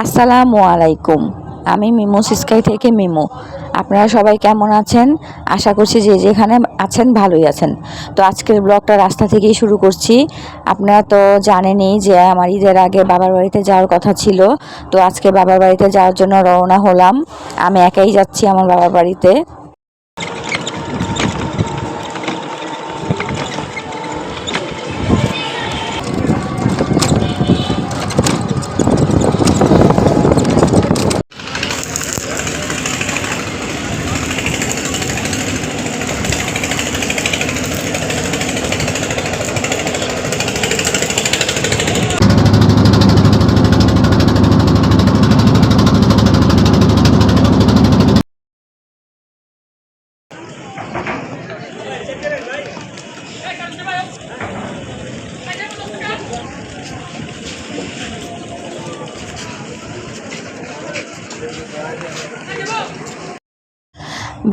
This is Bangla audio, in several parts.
আসসালামু আলাইকুম। আমি মিমো সিস্কাই থেকে মিমো। আপনারা সবাই কেমন আছেন? আশা করছি যে যেখানে আছেন ভালোই আছেন। তো আজকের ব্লগটা রাস্তা থেকেই শুরু করছি। আপনারা তো জানেনই যে আমার ঈদের আগে বাবার বাড়িতে যাওয়ার কথা ছিল। তো আজকে বাবার বাড়িতে যাওয়ার জন্য রওনা হলাম। আমি একাই যাচ্ছি আমার বাবার বাড়িতে।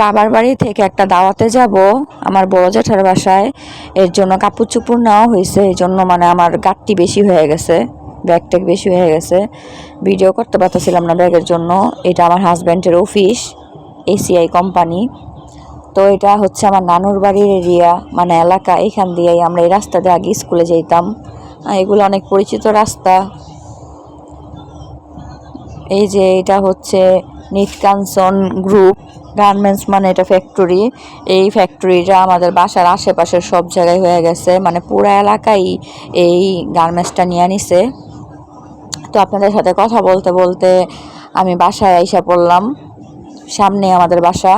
বাবার বাড়ি থেকে একটা দাওয়াতে যাব আমার বড় জ্যাঠার বাসায়। এর জন্য কাপড় চোপড় নেওয়া হয়েছে। এই জন্য মানে আমার গাট্টি বেশি হয়ে গেছে, ব্যাগ ট্যাগ বেশি হয়ে গেছে। ভিডিও করতে পারতেছিলাম না ব্যাগের জন্য। এটা আমার হাজব্যান্ডের অফিস, এসিআই কোম্পানি। তো এটা হচ্ছে আমার নানুর বাড়ির এরিয়া, মানে এলাকা। এখান দিয়েই আমরা এই রাস্তা দিয়ে আগে স্কুলে যেতাম। এগুলো অনেক পরিচিত রাস্তা। এই যে এটা হচ্ছে নিটকাঞ্চন গ্রুপ গার্মেন্টস, মানে এটা ফ্যাক্টরি। এই ফ্যাক্টরিটা আমাদের বাসার আশেপাশের সব জায়গায় হয়ে গেছে, মানে পুরো এলাকায় এই গার্মেন্টসটা নিয়ে নিছে। তো আপনাদের সাথে কথা বলতে বলতে আমি বাসায় আইসা পড়লাম। সামনে আমাদের বাসা।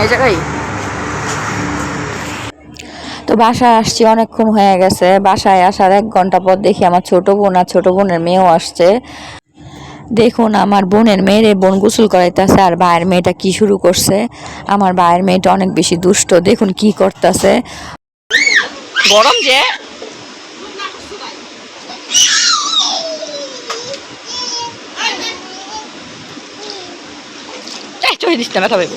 এই জায়গায় তো বাসায় আসছি, অনেকক্ষণ হয়ে গেছে। বাসায় আসার 1 ঘন্টা পর দেখি আমার ছোট বোন আর ছোট বোনের মেয়েও আসছে। দেখুন আমার বোনের মেয়ের বোন গোসল করাইতেছে, আর ভাইয়ের মেয়েটা কি শুরু করছে। আমার ভাইয়ের মেয়েটা অনেক বেশি দুষ্ট, দেখুন কি করতেছে। গরম যে চোখে দিস না, ব্যথা পাইব।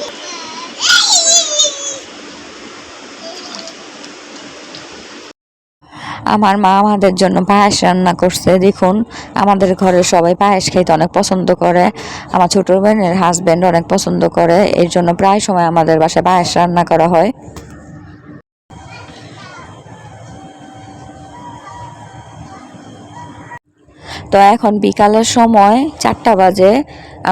আমার মা আমাদের জন্য পায়েস রান্না করছে। দেখুন আমাদের ঘরের সবাই পায়েস খাইতে অনেক পছন্দ করে। আমার ছোট বোনের হাজব্যান্ড অনেক পছন্দ করে, এর জন্য প্রায় সময় আমাদের বাসায় পায়েস রান্না করা হয়। তো এখন বিকালের সময় 4টা বাজে।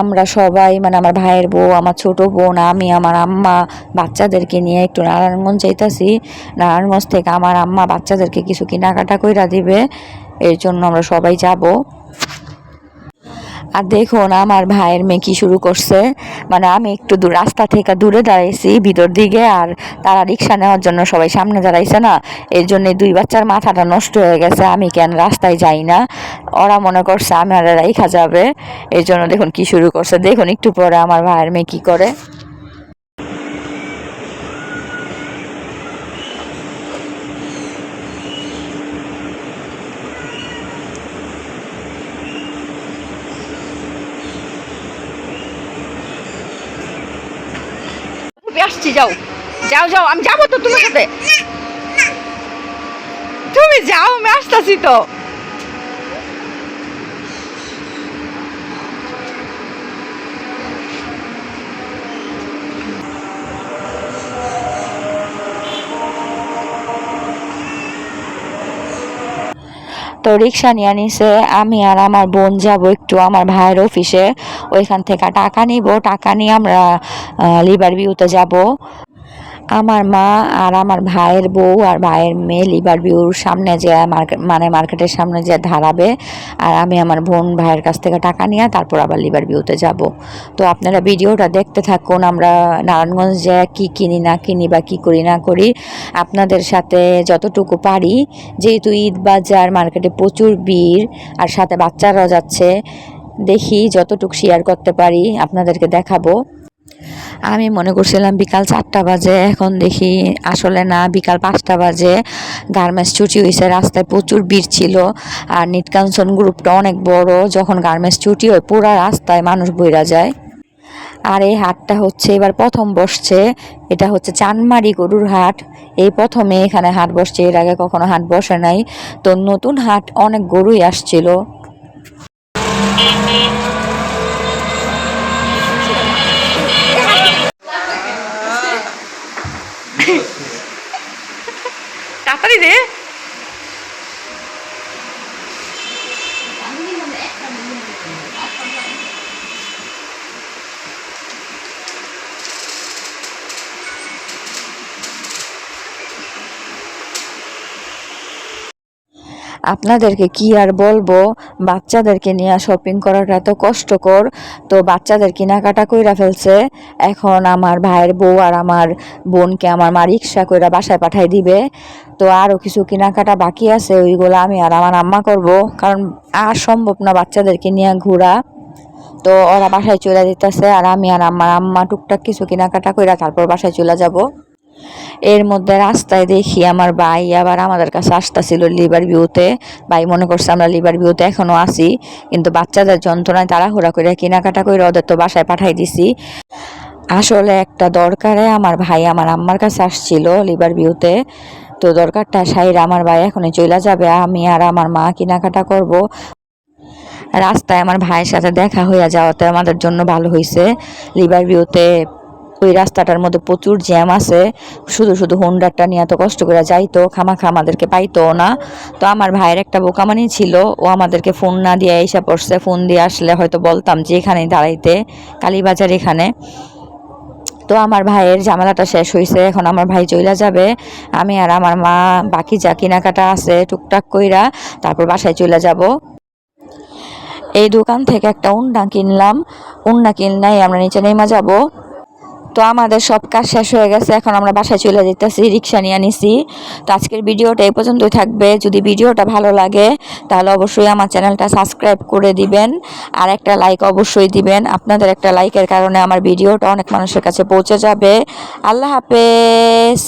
আমরা সবাই, মানে আমার ভাইয়ের বউ, আমার ছোট বোন, আমি, আমার আম্মা বাচ্চাদেরকে নিয়ে একটু নারায়ণগঞ্জ যাইতাছি। নারায়ণগঞ্জ থেকে আমার আম্মা বাচ্চাদেরকে কিছু কেনাকাটা কইরা দিবে, এর জন্য আমরা সবাই যাব। আর দেখুন আমার ভাইয়ের মেয়ে কি শুরু করছে। মানে আমি একটু দূর রাস্তা থেকে দূরে দাঁড়াইছি ভিতর দিকে, আর তারা রিক্সা নেওয়ার জন্য সবাই সামনে দাঁড়াইছে না, এর জন্য 2 বাচ্চার মাথাটা নষ্ট হয়ে গেছে। আমি কেন রাস্তায় যাই না, ওরা মনে করছে আমার রাইখা যাবে, এর জন্য দেখুন কি শুরু করছে। দেখুন একটু পরে আমার ভাইয়ের মেয়ে কি করে। আসছি, যাও যাও যাও, আমি যাবো তো তোমার সাথে। তুমি যাও, আমি আসতেছি তো। তো রিক্সা নিয়ে নিছে। আমি আর আমার বোন যাব একটু আমার ভাইয়ের অফিসে, ওইখান থেকে টাকা নিব। টাকা নিয়ে আমরা লিভার ভিউতে যাব। আমার মা আর আমার ভাইয়ের বউ আর ভাইয়ের মেয়ে লিভার ভিউর সামনে যে মার্কেটের সামনে যে দাঁড়াবে, আর আমি আমার বোন ভাইয়ের কাছ থেকে টাকা নিয়ে তারপর আবার লিভার ভিউতে যাব। তো আপনারা ভিডিওটা দেখতে থাকুন। আমরা নারায়ণগঞ্জ যে কি কিনি না কিনি বা কি করি না করি আপনাদের সাথে যতটুকু পারি, যেহেতু ঈদ বাজার মার্কেটে প্রচুর ভিড় আর সাথে বাচ্চারাও যাচ্ছে, দেখি যতটুকু শেয়ার করতে পারি আপনাদেরকে দেখাবো। আমি মনে করছিলাম বিকাল 4টা বাজে, এখন দেখি আসলে না, বিকাল 5টা বাজে। গার্মেন্টস ছুটি হয়েছে, রাস্তায় প্রচুর ভিড় ছিল। আর নিটকাঞ্চন গ্রুপটা অনেক বড়, যখন গার্মেন্টস ছুটি হয় পুরো রাস্তায় মানুষ বইরা যায়। আর এই হাটটা হচ্ছে এবার প্রথম বসছে। এটা হচ্ছে চানমারি গরুর হাট। এই প্রথমে এখানে হাট বসছে, এর আগে কখনো হাট বসে নাই। তো নতুন হাট, অনেক গরুই আসছিল। তাড়াতাড়ি রে। আপনাদেরকে কি আর বলবো, বাচ্চাদেরকে নিয়ে শপিং করাটা এত কষ্টকর। তো বাচ্চাদের কেনাকাটা কইরা ফেলছে। এখন আমার ভাইয়ের বউ আর আমার বোনকে আমার মা রিক্সা কইরা বাসায় পাঠাই দিবে। তো আরও কিছু কেনাকাটা বাকি আছে, ওইগুলো আমি আর আমার আম্মা করব, কারণ আর সম্ভব না বাচ্চাদেরকে নিয়ে ঘোরা। তো ওরা বাসায় চলে যেতেছে, আর আমি আর আমার আম্মা টুকটাক কিছু কেনাকাটা কইরা তারপর বাসায় চলে যাব। এর মধ্যে রাস্তায় দেখি আমার ভাই আবার আমাদের কাছে আসতেছিল লিভার ভিউতে। ভাই মনে করছে আমরা লিভার ভিউতে এখনো আছি, কিন্তু বাচ্চাদের যন্ত্রণায় তাড়াহুড়া করে কেনাকাটা করে ওদের তো বাসায় পাঠাই দিছি। আসলে একটা দরকারে আমার ভাই আমার আম্মার কাছে আসছিল লিভার ভিউতে। তো দরকারটা সাইরা আমার ভাই এখনই চলে যাবে, আমি আর আমার মা কেনাকাটা করব। রাস্তায় আমার ভাইয়ের সাথে দেখা হইয়া যাওয়াতে আমাদের জন্য ভালো হয়েছে। লিভার ভিউতে ওই রাস্তাটার মধ্যে প্রচুর জ্যাম আছে, শুধু শুধু হোন্ডারটা নিয়ে এত কষ্ট করে যাইতো, খামাখা আমাদেরকে পাইতো না। তো আমার ভাইয়ের একটা বোকামানি ছিল, ও আমাদেরকে ফোন না দিয়ে এসে পড়ছে। ফোন দিয়ে আসলে হয়তো বলতাম যে এখানে দাঁড়াইতে, কালীবাজার এখানে। তো আমার ভাইয়ের ঝামেলাটা শেষ হয়েছে, এখন আমার ভাই চইলা যাবে। আমি আর আমার মা বাকি যা কেনাকাটা আছে টুকটাক কইরা তারপর বাসায় চলে যাব। এই দোকান থেকে একটা উন্না কিনলাম, উন্না কিনলাই আমরা নিচে নেমে যাব। তো আমাদের সব কাজ শেষ হয়ে গেছে, এখন আমরা বাসায় চলে যেতেছি, রিক্সা নিয়ে নিছি। তো আজকের ভিডিওটা এই পর্যন্তই থাকবে। যদি ভিডিওটা ভালো লাগে তাহলে অবশ্যই আমার চ্যানেলটা সাবস্ক্রাইব করে দিবেন, আর একটা লাইক অবশ্যই দিবেন। আপনাদের একটা লাইকের কারণে আমার ভিডিওটা অনেক মানুষের কাছে পৌঁছে যাবে। আল্লাহ হাফেজ।